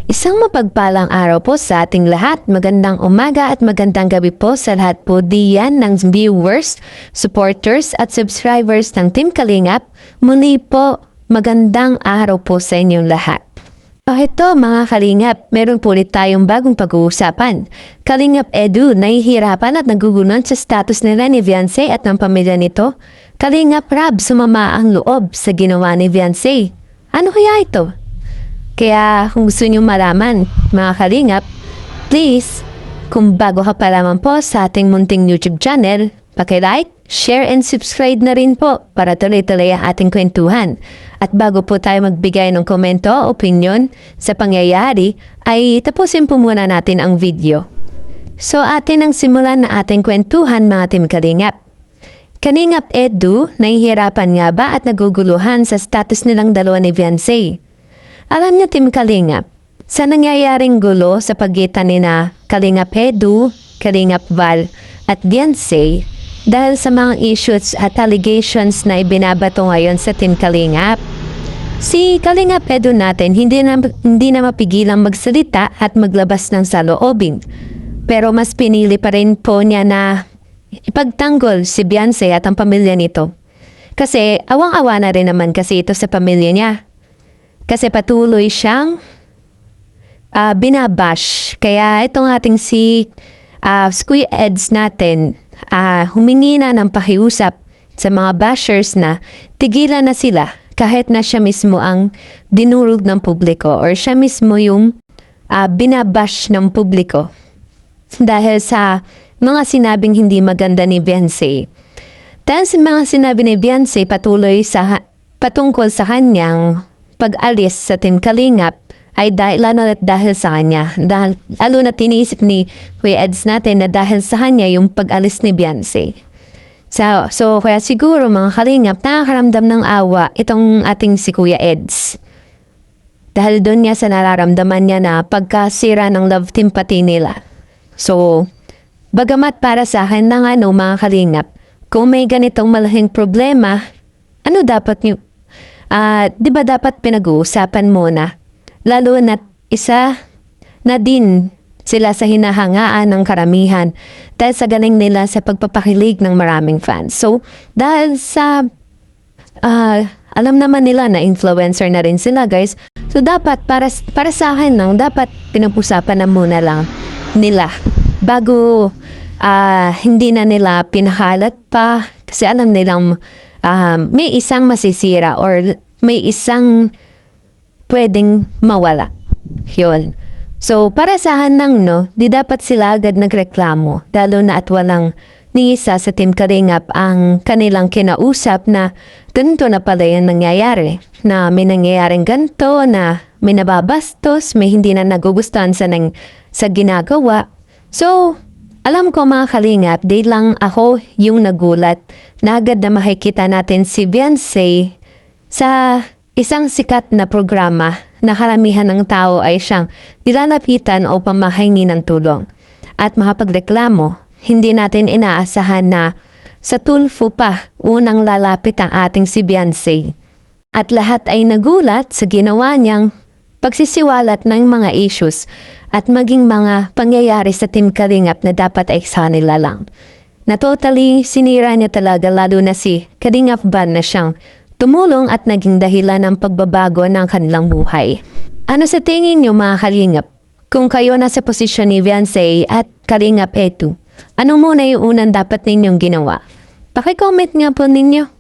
Isang mapagpalang araw po sa ating lahat. Magandang umaga at magandang gabi po sa lahat po diyan ng viewers, supporters at subscribers ng Team Kalingap. Muli po, magandang araw po sa inyong lahat. Ito mga Kalingap, meron po ulit tayong bagong pag-uusapan. Kalingap Edu, nahihirapan at nagugunan sa status nila ni Viancy at ng pamilya nito. Kalingap Rab, sumama ang loob sa ginawa ni Viancy. Ano kaya ito? Kaya kung gusto nyo malaman, mga Kalingap, please, kung bago ka pa lamang po sa ating munting YouTube channel, paki-like, share and subscribe na rin po para tuloy-tuloy ang ating kwentuhan. At bago po tayo magbigay ng komento o opinion sa pangyayari, ay tapusin po muna natin ang video. So atin ang simulan na ating kwentuhan mga Team Kalingap. Kalingap Edu, nahihirapan nga ba at naguguluhan sa status nilang dalawa ni Viancy? Alam niyo Team Kalingap, sa nangyayaring gulo sa pagitan ni na Kalingap Edu, Kalingap Val at Viancy, dahil sa mga issues at allegations na ibinabato ngayon sa Team Kalingap. Si Kalingap Edu natin hindi na mapigilang magsalita at maglabas ng saloobin. Pero mas pinili pa rin po niya na ipagtanggol si Viancy at ang pamilya nito. Kasi awang-awa na rin naman kasi ito sa pamilya niya. Kasi patuloy siyang binabash. Kaya itong ating si Kuya Eds natin, humingi na ng pakiusap sa mga bashers na tigilan na sila kahit na siya mismo ang dinurog ng publiko or siya mismo yung binabash ng publiko dahil sa mga sinabing hindi maganda ni Viancy. Dahil sa mga sinabi ni Viancy patungkol sa kanyang pag-alis sa Team Kalingap ay lalo na dahil sa kanya. Lalo na tinisip ni Kuya Eds natin na dahil sa kanya yung pag-alis ni Viancy. So kaya siguro mga Kalingap, nakakaramdam ng awa itong ating si Kuya Eds. Dahil doon niya sa nararamdaman niya na pagkasira ng love team pati nila. So, bagamat para sa akin na mga Kalingap, kung may ganitong malaking problema, ano dapat niyo? Di ba dapat pinag-uusapan muna? Lalo na isa na din sila sa hinahangaan ng karamihan dahil sa galing nila sa pagpapakilig ng maraming fans. So, dahil sa alam naman nila na influencer na rin sila guys. So, dapat para sa akin lang, dapat pinag-usapan na muna lang nila bago hindi na nila pinakalat pa kasi alam nilang may isang masisira or may isang pwedeng mawala. Yun. So, para sa hanang di dapat sila agad nagreklamo, lalo na at walang ni isa sa Team Kalingap ang kanilang kinausap na ganito na pala yung nangyayari. Na may nangyayaring ganito, na may nababastos, may hindi na nagugustuhan sa ginagawa. So, alam ko mga Kalingap, di lang ako yung nagulat na agad na makikita natin si Viancy sa isang sikat na programa na karamihan ng tao ay siyang nilalapitan o pamahingi ng tulong. At makapagreklamo, hindi natin inaasahan na sa tulfo pa unang lalapit ang ating si Viancy. At lahat ay nagulat sa ginawa niyang pagsisiwalat ng mga issues at maging mga pangyayari sa Team Kalingap na dapat ay sa nila lang. Na totally sinira niya talaga lalo na si Kalingap Van na siyang tumulong at naging dahilan ng pagbabago ng kanilang buhay. Ano sa tingin niyo mga Kalingap? Kung kayo nasa posisyon ni Viancy at Kalingap Edu, ano muna yung unang dapat ninyong ginawa? Paki-comment nga po ninyo.